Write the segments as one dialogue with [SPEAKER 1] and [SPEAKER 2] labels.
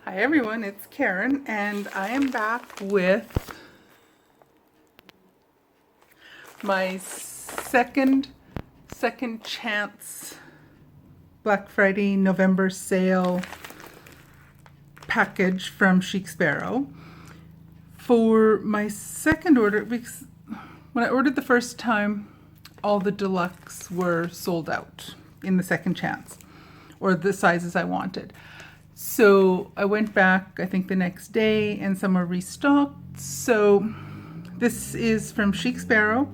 [SPEAKER 1] Hi everyone, it's Karen and I am back with my second chance Black Friday November sale package from Chic Sparrow. For my second order, because when I ordered the first time, all the deluxe were sold out in the second chance, or the sizes I wanted. So I went back, I think the next day, and some were restocked. So this is from Chic Sparrow.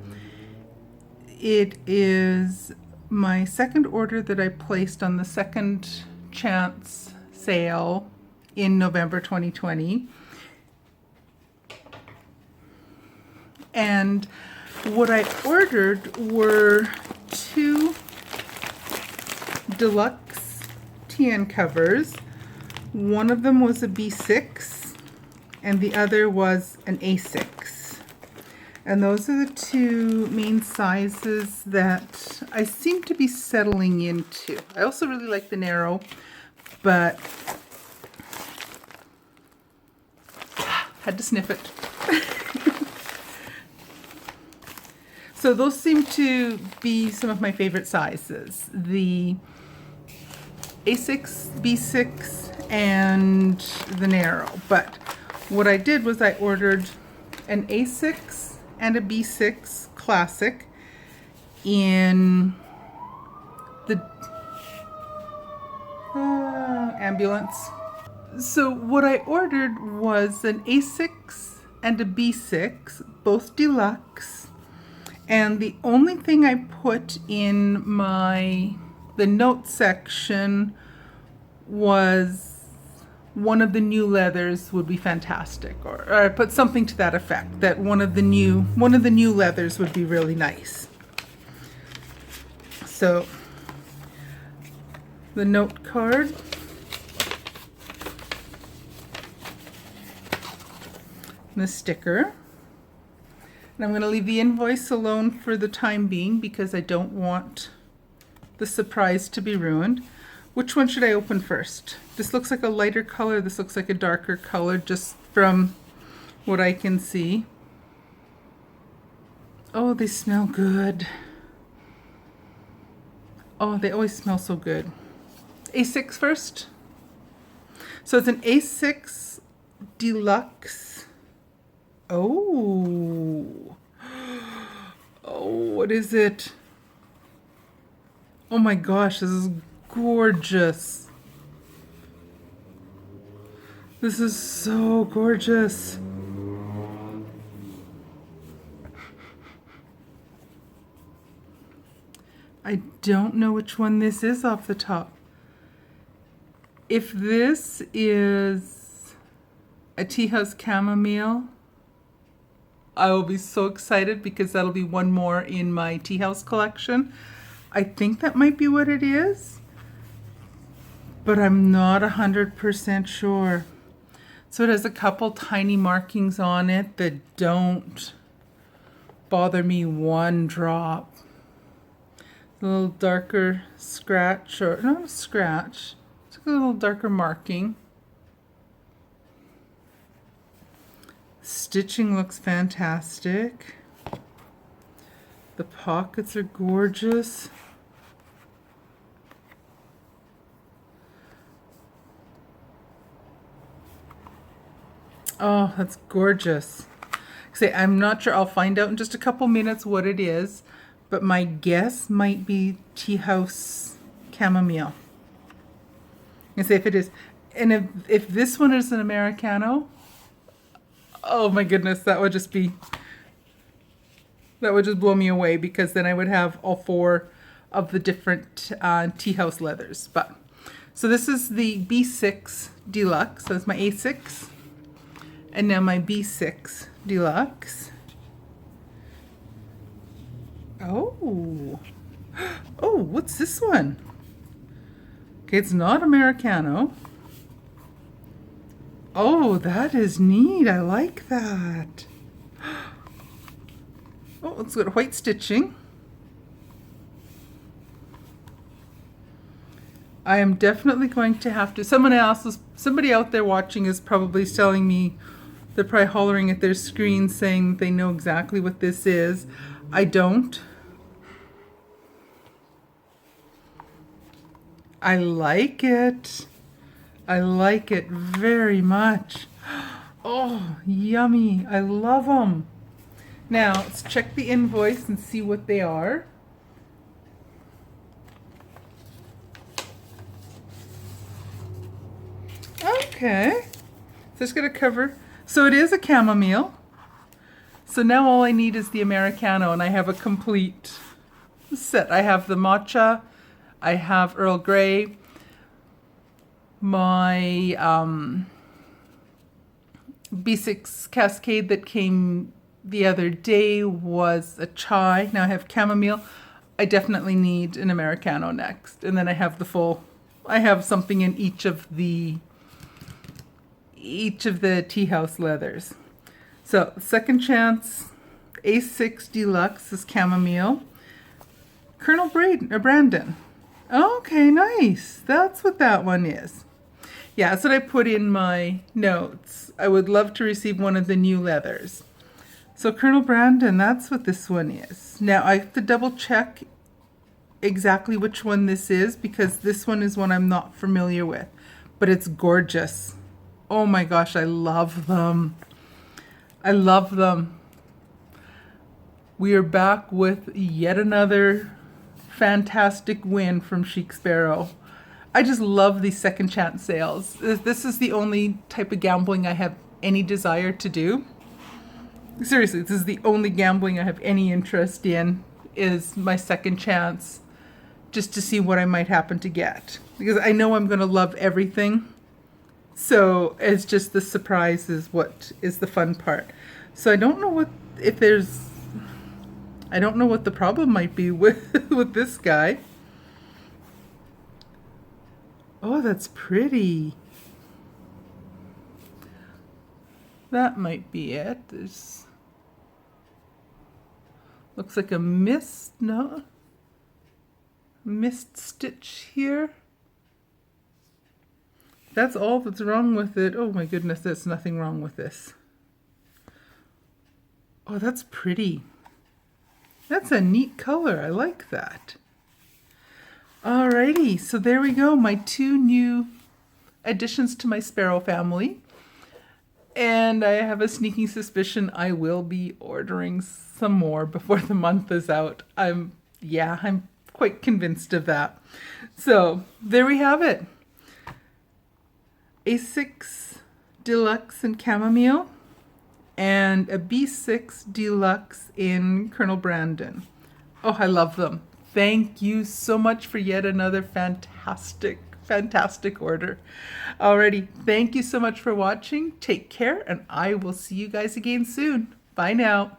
[SPEAKER 1] It is my second order that I placed on the second chance sale in November 2020. And what I ordered were two deluxe TN covers. One of them was a B6 and the other was an A6. And those are the two main sizes that I seem to be settling into. I also really like the narrow, but had to sniff it. So those seem to be some of my favorite sizes. The A6, B6, and the narrow. But what I did was I ordered an A6 and a B6 classic in the ambulance. So what I ordered was an A6 and a B6, both deluxe. And the only thing I put in the notes section was one of the new leathers would be fantastic, or I put something to that effect, that one of the new leathers would be really nice. So the note card, the sticker. And I'm going to leave the invoice alone for the time being because I don't want the surprise to be ruined. Which one should I open first? This looks like a lighter color. This looks like a darker color just from what I can see. Oh, they smell good. Oh, they always smell so good. A6 first. So it's an A6 Deluxe. Oh. Oh, what is it? Oh my gosh, this is gorgeous. This is so gorgeous. I don't know which one this is off the top. If this is a tea house chamomile, I will be so excited because that'll be one more in my tea house collection. I think that might be what it is, but I'm not 100% sure. So it has a couple tiny markings on it that don't bother me one drop. A little darker scratch, or not a scratch, it's a little darker marking. Stitching looks fantastic. The pockets are gorgeous. Oh, that's gorgeous. Say, I'm not sure. I'll find out in just a couple minutes what it is, but my guess might be tea house chamomile. And say if it is, and if this one is an Americano, oh my goodness, that would just blow me away, because then I would have all four of the different tea house leathers. But so this is the B6 Deluxe. So it's my A6 and now my B6 Deluxe. Oh, what's this one? Okay, it's not Americano. Oh, that is neat. I like that. Oh, it's got white stitching. I am definitely going to have to. Somebody out there watching is probably telling me, they're probably hollering at their screen saying they know exactly what this is. I don't. I like it. I like it very much. Oh, yummy. I love them. Now, let's check the invoice and see what they are. Okay. So it's going to cover. So it is a chamomile. So now all I need is the Americano, and I have a complete set. I have the matcha. I have Earl Grey. My B6 Cascade that came the other day was a chai. Now I have chamomile. I definitely need an Americano next. And then I have the full, I have something in each of the tea house leathers. So Second Chance A6 Deluxe is chamomile. Colonel Brandon. Okay, nice. That's what that one is. Yeah, that's what I put in my notes. I would love to receive one of the new leathers. So Colonel Brandon, that's what this one is. Now I have to double check exactly which one this is because this one is one I'm not familiar with, but it's gorgeous. Oh my gosh, I love them. I love them. We are back with yet another fantastic win from Chic Sparrow. I just love these second chance sales. This is the only type of gambling I have any desire to do. Seriously, this is the only gambling I have any interest in, is my second chance, just to see what I might happen to get. Because I know I'm going to love everything. So it's just the surprise is what is the fun part. So I don't know what the problem might be with with this guy. Oh, that's pretty. That might be it. There's looks like a mist stitch here. That's all that's wrong with it. Oh my goodness, there's nothing wrong with this. Oh, that's pretty. That's a neat color. I like that. Alrighty, so there we go. My two new additions to my Sparrow family. And I have a sneaking suspicion I will be ordering some more before the month is out. I'm quite convinced of that. So there we have it. A6 Deluxe in chamomile and a B6 Deluxe in Colonel Brandon. Oh, I love them. Thank you so much for yet another fantastic order. Alrighty, thank you so much for watching. Take care, and I will see you guys again soon. Bye now.